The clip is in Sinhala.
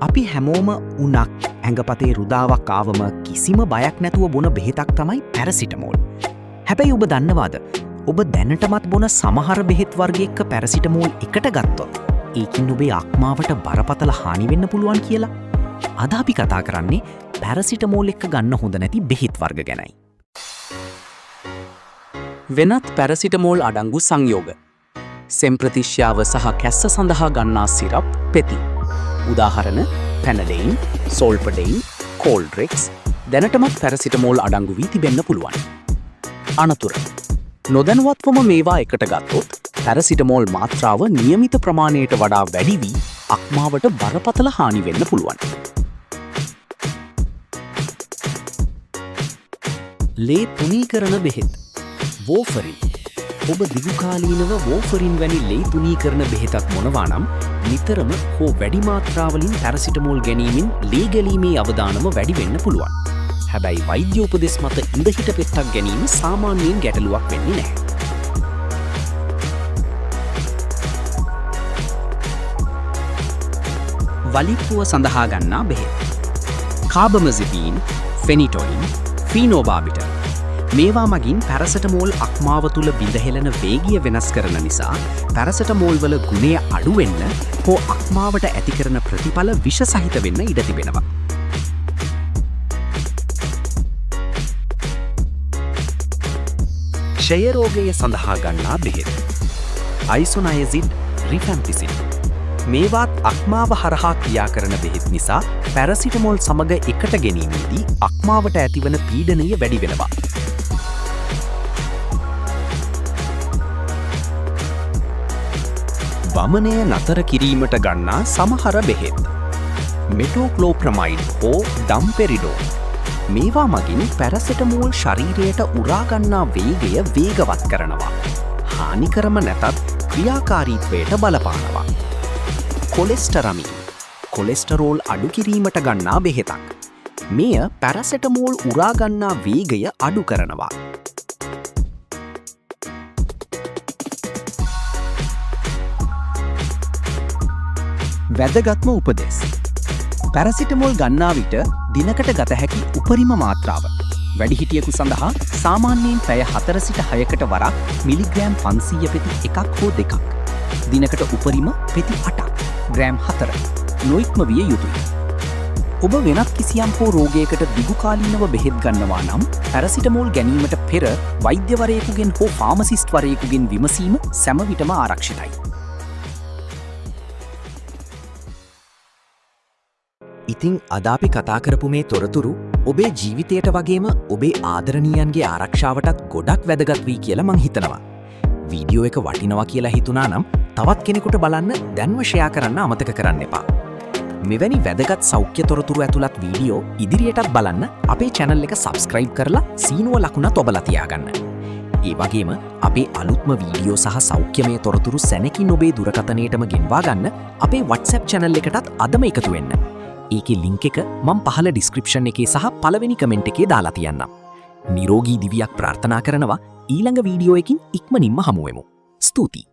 අපි හැමෝම උණක් ඇඟපතේ රුදාවක් ආවම කිසිම බයක් නැතුව බොන බෙහෙතක් තමයි පැරසිටමෝල්. හැබැයි ඔබ දන්නවාද? ඔබ දැනටමත් බොන සමහර බෙහෙත් වර්ග එක්ක පැරසිටමෝල් එකට ගත්තොත් ඒකින් ඔබේ ආත්මාවට බරපතල හානි වෙන්න පුළුවන් කියලා. අද අපි කතා කරන්නේ පැරසිටමෝල් එක්ක ගන්න හොඳ නැති බෙහෙත් වර්ග ගැනයි. වෙනත් පැරසිටමෝල් අඩංගු සංයෝග. සෙම්ප්‍රතිශ්‍යාව සහ කැස්ස සඳහා ගන්නා සිරප් පෙති. උදාහරණ පැනඩෙයින්, සෝල්පඩෙයින්, කෝල්ඩ්‍රෙක්ස් දැනටමත් පැරසිටමෝල් අඩංගු වී තිබෙන්න පුළුවන්. අනතුර. නොදැනුවත්වම මේවා එකට ගත්තොත් පැරසිටමෝල් මාත්‍රාව නියමිත ප්‍රමාණයට වඩා වැඩි වී අක්මාවට බරපතල හානි වෙන්න පුළුවන්. ලේ තුනීකරන බෙහෙත්. වෝෆරින්. ඔබ දිගුකාලීනව වෝෆරින් වැනි ලේ තුනීකරන බෙහෙතක් මොනවා නම් නිතරම හෝ වැඩි මාත්‍රාවලින් පැරසිටමෝල් ගැනීමෙන් ලේ ගැලීමේ අවදානම වැඩි වෙන්න පුළුවන්. හැබැයි වෛද්‍ය උපදෙස් මත ඉඳහිට පෙත්තක් ගැනීම සාමාන්‍යයෙන් ගැටලුවක් වෙන්නේ නැහැ. වලිප්පුව සඳහා ගන්නා බෙහෙත්. කාබමසිපීන්, ෆෙනිටොයින්, ෆීනෝබාබිටර්. මේවා මගින් පැරසිටමෝල් අක්මාව තුළ බිඳහෙළන වේගය වෙනස් කරන නිසා පැරසිටමෝල් වල ගුණය අඩු වෙන්න හෝ අක්මාවට ඇති කරන ප්‍රතිඵල විෂ සහිත වෙන්න ඉඩ තිබෙනවා. ක්ෂය රෝගය සඳහා ගන්නා බෙහෙත්. අයිසොනයසිඩ්, රිෆැම්පිසින්. මේවාත් අක්මාව හරහා ක්‍රියා කරන බෙහෙත් නිසා පැරසිටමෝල් සමග එකට ගැනීමේදී අක්මාවට ඇතිවන පීඩනය වැඩි වෙනවා. වමනය නතර කිරීමට ගන්නා සමහර බෙහෙත්. මෙටෝක්ලෝප්‍රමයිඩ් හෝ ඩම්පෙරිඩෝ. මේවා මගින් පැරසිටමෝල් ශරීරයට උරාගන්නා වේගය වේගවත් කරනවා. හානිකරම නැතත් ක්‍රියාකාරීත්වයට බලපානවා. කොලෙස්ටරමින්. කොලෙස්ටරෝල් අඩු කිරීමට ගන්නා බෙහෙතක්. මෙය පැරසිටමෝල් උරාගන්නා වේගය අඩු කරනවා. වැදගත්ම උපදෙස්. පැරසිටමෝල් ගන්නා විට දිනකට ගත හැකි උපරිම මාත්‍රාව. වැඩිහිටියෙකු සඳහා සාමාන්‍යයෙන් පැය 4 සිට 6කට වරක් මිලිග්‍රෑම් 500 පෙති 1ක් හෝ 2ක්. දිනකට උපරිම පෙති 8ක්, ග්‍රෑම් 4 නොඉක්ම විය යුතුයි. ඔබ වෙනත් කිසියම් හෝ රෝගයකට දිගුකාලීනව බෙහෙත් ගන්නවා නම් පැරසිටමෝල් ගැනීමට පෙර වෛද්‍යවරයෙකුගෙන් හෝ ෆාමසිස්ට්වරයෙකුගෙන් විමසීම සෑම විටම ආරක්ෂිතයි. ඉතින් අද අපි කතා කරපු මේ තොරතුරු ඔබේ ජීවිතයට වගේම ඔබේ ආදරණීයන්ගේ ආරක්ෂාවටත් ගොඩක් වැදගත් වී කියලා මං හිතනවා. වීඩියෝ එක වටිනවා කියලා හිතුණා නම් තවත් කෙනෙකුට බලන්න දැන්ව ෂෙයා කරන්න අමතක කරන්න එපා. මෙවැනි වැදගත් සෞඛ්‍ය තොරතුරු ඇතුළත් වීඩියෝ ඉදිරියටත් බලන්න අපේ channel එක subscribe කරලා සීනුව ලකුණත් ඔබලා තියාගන්න. ඒ වගේම අපේ අලුත්ම වීඩියෝ සහ සෞඛ්‍යමය තොරතුරු සැනකින් ඔබේ දුරකථනයටම ගෙන්වා ගන්න අපේ WhatsApp channel එකටත් අදම එකතු වෙන්න. ඒකේ ලින්ක් එක මම පහළ ඩිස්ක්‍රිප්ෂන් එකේ සහ පළවෙනි කමෙන්ට් එකේ දාලා තියන්නම්. නිරෝගී දිවියක් ප්‍රාර්ථනා කරනවා. ඊළඟ වීඩියෝ එකකින් ඉක්මනින්ම හමු වෙමු. ස්තුතියි.